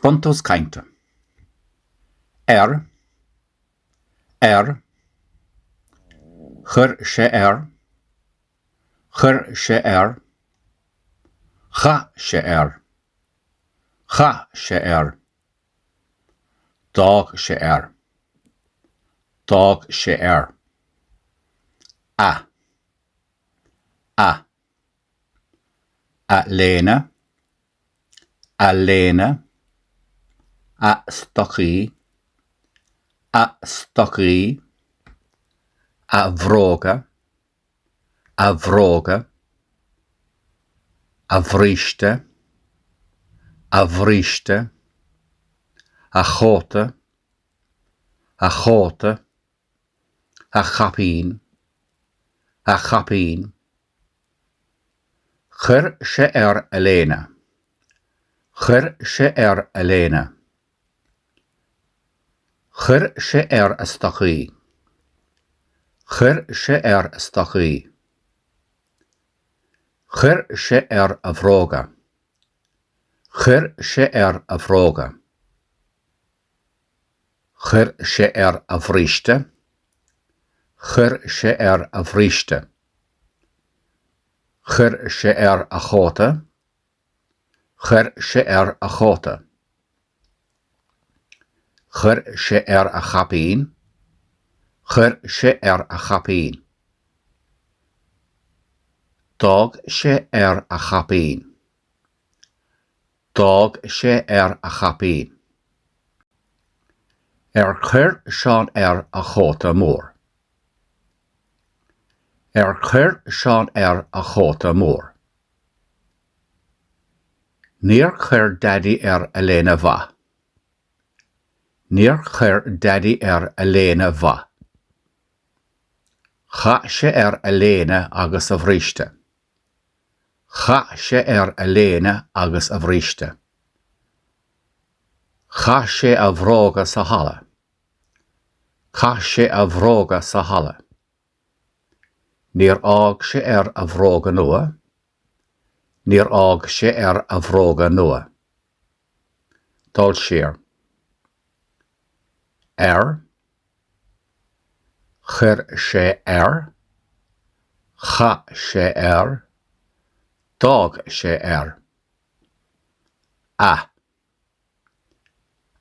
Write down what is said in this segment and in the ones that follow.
Pontos cainte. Chur sé cha sé dag sé a léna, a stochí, a bhróga, a bhríste, a chóta, a chapín, chur sé a léna, chur sé a léna, chur sé a stochí, chur sé a stochí, chur sé a bhróga, chur sé a bhróga, chur sé a bhríste, chur sé a bhríste, chur sé a chóta, chur sé a chóta, chur sé a chapín, chur sé a chapín, dag sé a chapín, a chapín, chur seán a chóta mór, chur seán a chóta mór. Níor chur daddy a léna bha. Níor chur daddy a léna bha. Cha sé a léna agus a bhríste. Cha sé a léna agus a bhríste. Cha sé a bhróga sa hala. Cha sé a bhróga sa hala. Níor ág sé a bhróga nua. Níor ág sé a bhróga nua. Dul siar. Chur sé cha sé dag sé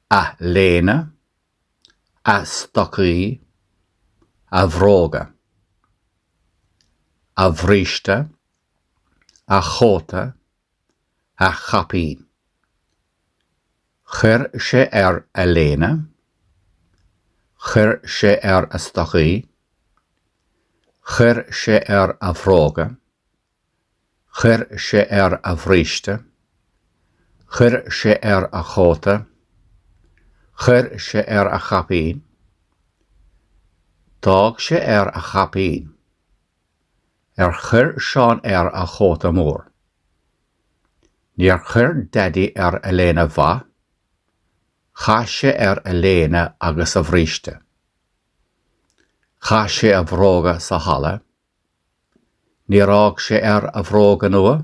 a léna, a stochí, a bhróga, a bhríste, a chóta, a chapín. Chur sé a léna, chur sé a stochí, chur sé a bhróga, chur sé a bhríste, chur sé a chóta, chur sé a chapín, dag sé a chapín, chur seán a chóta mór. Níor chur daddy a léna bha. Cha sé a léna agus a bhríste. Cha sé a bhróga sa hala. Níor ág sé a bhróga nua.